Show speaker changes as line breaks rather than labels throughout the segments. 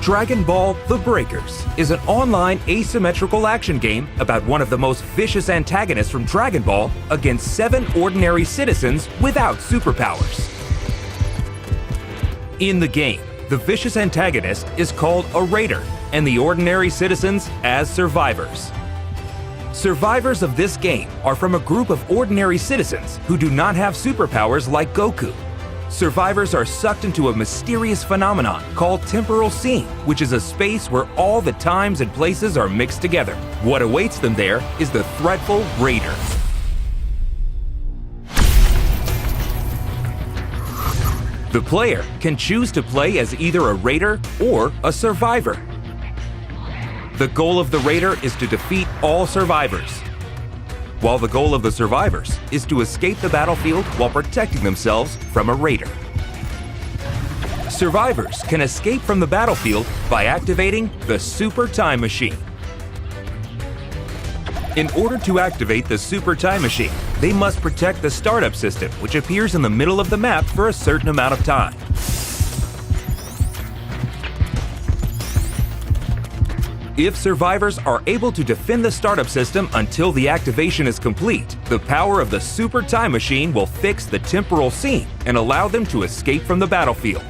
Dragonball The Breakers is an online asymmetrical action game about one of the most vicious antagonists from Dragon Ball against 7 ordinary citizens without superpowers. In the game, the vicious antagonist is called a raider, and the ordinary citizens as survivors. Survivors of this game are from a group of ordinary citizens who do not have superpowers like Goku. Survivors are sucked into a mysterious phenomenon called temporal seam, which is a space where all the times and places are mixed together. What awaits them there is the threatful raider. The player can choose to play as either a raider or a survivor. The goal of the raider is to defeat all survivors, while the goal of the survivors is to escape the battlefield while protecting themselves from a raider. Survivors can escape from the battlefield by activating the Super Time Machine. In order to activate the Super Time Machine, they must protect the startup system, which appears in the middle of the map for a certain amount of time. If survivors are able to defend the startup system until the activation is complete, the power of the Super Time Machine will fix the temporal seam and allow them to escape from the battlefield.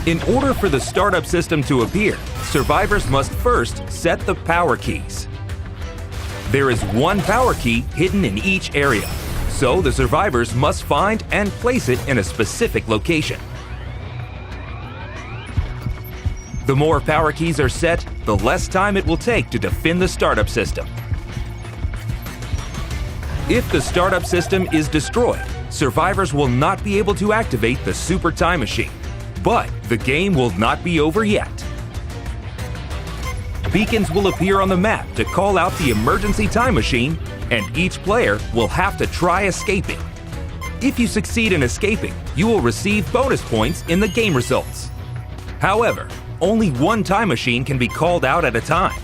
In order for the startup system to appear, survivors must first set the power keys. There is one power key hidden in each area, so the survivors must find and place it in a specific location. The more power keys are set, the less time it will take to defend the startup system. If the startup system is destroyed, survivors will not be able to activate the Super Time Machine. But the game will not be over yet. Beacons will appear on the map to call out the emergency time machine, and each player will have to try escaping. If you succeed in escaping, you will receive bonus points in the game results. However, only one time machine can be called out at a time.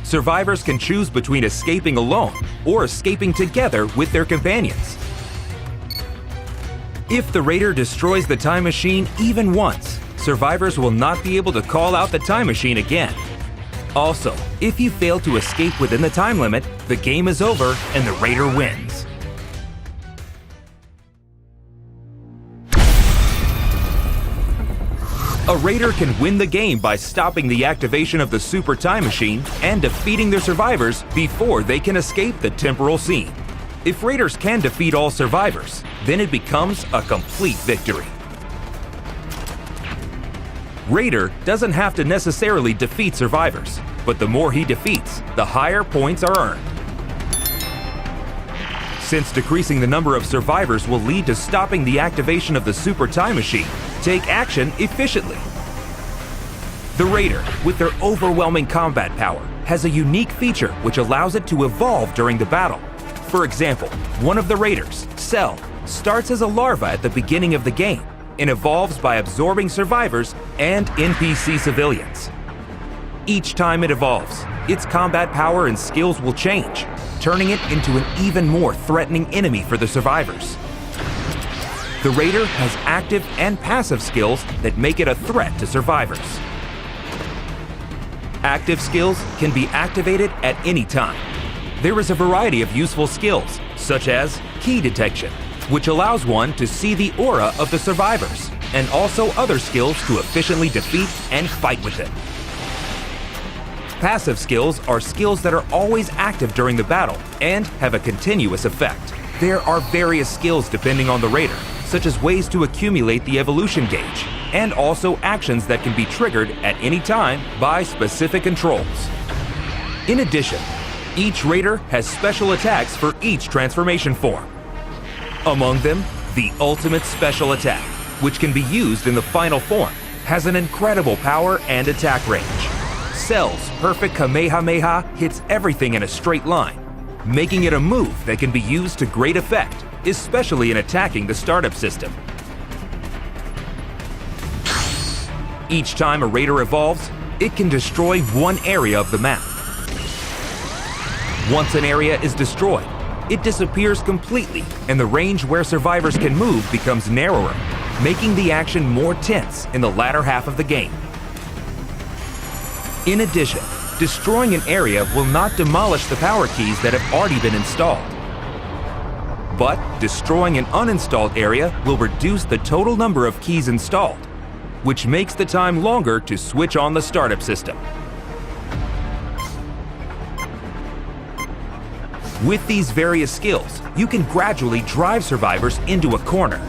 Survivors can choose between escaping alone or escaping together with their companions. If the raider destroys the time machine even once, survivors will not be able to call out the time machine again. Also, if you fail to escape within the time limit, the game is over and the raider wins. A raider can win the game by stopping the activation of the Super Time Machine and defeating their survivors before they can escape the temporal seam. If raiders can defeat all survivors, then it becomes a complete victory. Raider doesn't have to necessarily defeat survivors, but the more he defeats, the higher points are earned. Since decreasing the number of survivors will lead to stopping the activation of the Super Time Machine, take action efficiently. The Raider, with their overwhelming combat power, has a unique feature which allows it to evolve during the battle. For example, one of the Raiders, Cell, starts as a larva at the beginning of the game and evolves by absorbing survivors and NPC civilians. Each time it evolves, its combat power and skills will change, turning it into an even more threatening enemy for the survivors. The Raider has active and passive skills that make it a threat to survivors. Active skills can be activated at any time. There is a variety of useful skills, such as key detection, which allows one to see the aura of the survivors, and also other skills to efficiently defeat and fight with them. Passive skills are skills that are always active during the battle and have a continuous effect. There are various skills depending on the Raider, such as ways to accumulate the evolution gauge, and also actions that can be triggered at any time by specific controls. In addition, each Raider has special attacks for each transformation form. Among them, the Ultimate Special Attack, which can be used in the final form, has an incredible power and attack range. Cell's perfect Kamehameha hits everything in a straight line, making it a move that can be used to great effect, especially in attacking the startup system. Each time a Raider evolves, it can destroy one area of the map. Once an area is destroyed, it disappears completely, and the range where survivors can move becomes narrower, making the action more tense in the latter half of the game. In addition, destroying an area will not demolish the power keys that have already been installed. But destroying an uninstalled area will reduce the total number of keys installed, which makes the time longer to switch on the startup system. With these various skills, you can gradually drive survivors into a corner.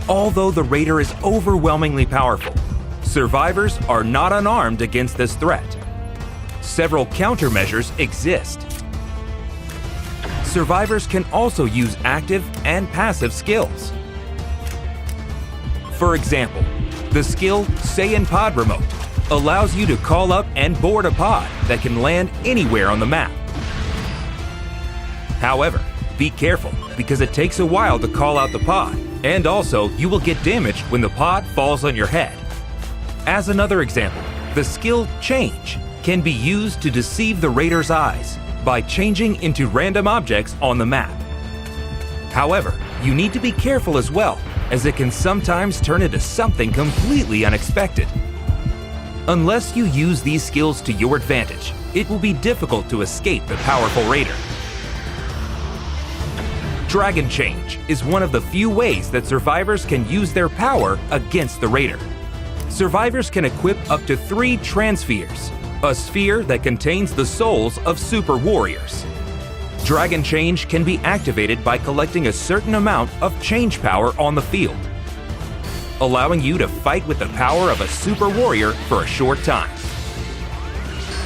Although the Raider is overwhelmingly powerful, survivors are not unarmed against this threat. Several countermeasures exist. Survivors can also use active and passive skills. For example, the skill Say in Pod Remote allows you to call up and board a pod that can land anywhere on the map. However, be careful because it takes a while to call out the pod, and also you will get damaged when the pod falls on your head. As another example, the skill Change can be used to deceive the Raider's eyes by changing into random objects on the map. However, you need to be careful as well, as it can sometimes turn into something completely unexpected. Unless you use these skills to your advantage, it will be difficult to escape the powerful Raider. Dragon Change is one of the few ways that survivors can use their power against the Raider. Survivors can equip up to 3 Transpheres, a sphere that contains the souls of super warriors. Dragon Change can be activated by collecting a certain amount of change power on the field, allowing you to fight with the power of a super warrior for a short time.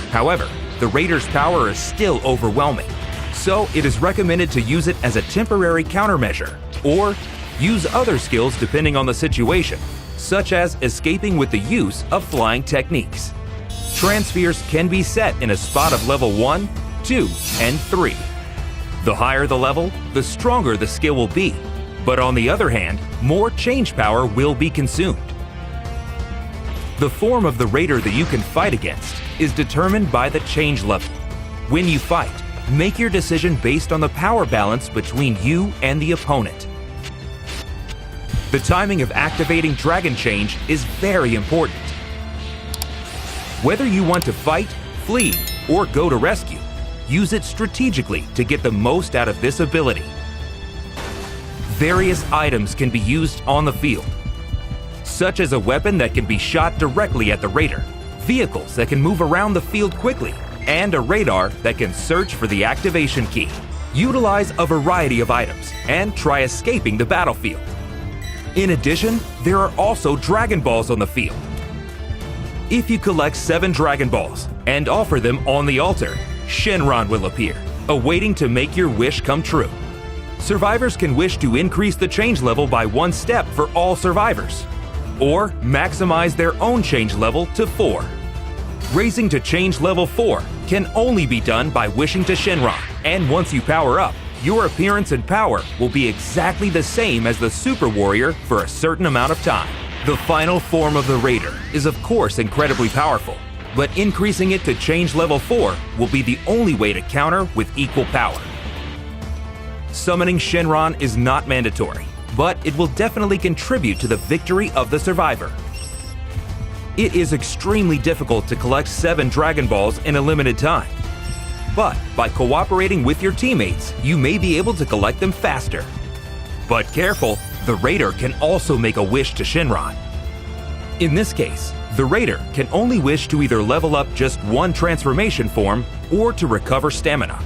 However, the Raider's power is still overwhelming, so it is recommended to use it as a temporary countermeasure, or use other skills depending on the situation, such as escaping with the use of flying techniques. Transpheres can be set in a spot of level 1, 2, and 3. The higher the level, the stronger the skill will be, but on the other hand, more change power will be consumed. The form of the Raider that you can fight against is determined by the change level. When you fight, make your decision based on the power balance between you and the opponent. The timing of activating Dragon Change is very important. Whether you want to fight, flee, or go to rescue, use it strategically to get the most out of this ability. Various items can be used on the field, such as a weapon that can be shot directly at the Raider, vehicles that can move around the field quickly, and a radar that can search for the activation key. Utilize a variety of items and try escaping the battlefield. In addition, there are also Dragon Balls on the field. If you collect 7 Dragon Balls and offer them on the altar, Shenron will appear, awaiting to make your wish come true. Survivors can wish to increase the change level by 1 step for all survivors, or maximize their own change level to 4. Raising to change level 4 can only be done by wishing to Shenron, and once you power up, your appearance and power will be exactly the same as the Super Warrior for a certain amount of time. The final form of the Raider is of course incredibly powerful, but increasing it to change level 4 will be the only way to counter with equal power. Summoning Shenron is not mandatory, but it will definitely contribute to the victory of the survivor. It is extremely difficult to collect 7 Dragon Balls in a limited time, but by cooperating with your teammates, you may be able to collect them faster. But careful, the Raider can also make a wish to Shenron. In this case, the Raider can only wish to either level up just 1 transformation form or to recover stamina.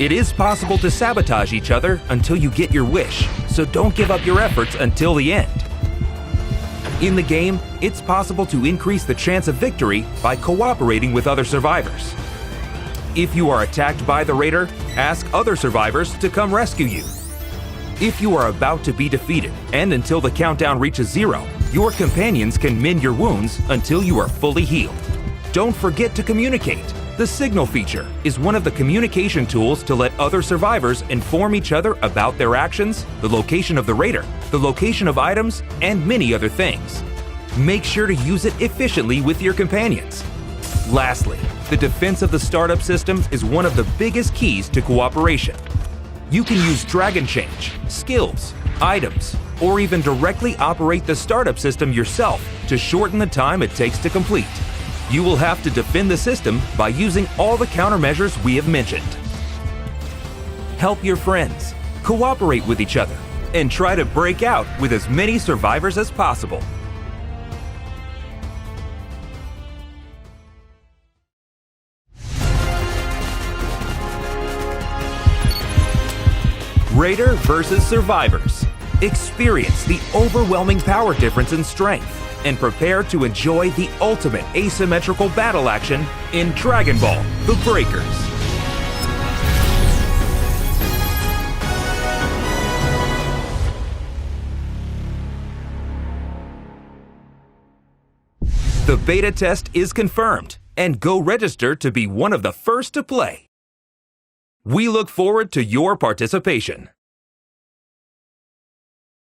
It is possible to sabotage each other until you get your wish, so don't give up your efforts until the end. In the game, it's possible to increase the chance of victory by cooperating with other survivors. If you are attacked by the Raider, ask other survivors to come rescue you. If you are about to be defeated and until the countdown reaches 0, your companions can mend your wounds until you are fully healed. Don't forget to communicate. The signal feature is one of the communication tools to let other survivors inform each other about their actions, the location of the Raider, the location of items, and many other things. Make sure to use it efficiently with your companions. Lastly, the defense of the startup system is one of the biggest keys to cooperation. You can use Dragon Change, skills, items, or even directly operate the startup system yourself to shorten the time it takes to complete. You will have to defend the system by using all the countermeasures we have mentioned. Help your friends, cooperate with each other, and try to break out with as many survivors as possible. Raider versus Survivors. Experience the overwhelming power difference in strength and prepare to enjoy the ultimate asymmetrical battle action in Dragonball The Breakers. The beta test is confirmed, and go register to be one of the first to play. We look forward to your participation.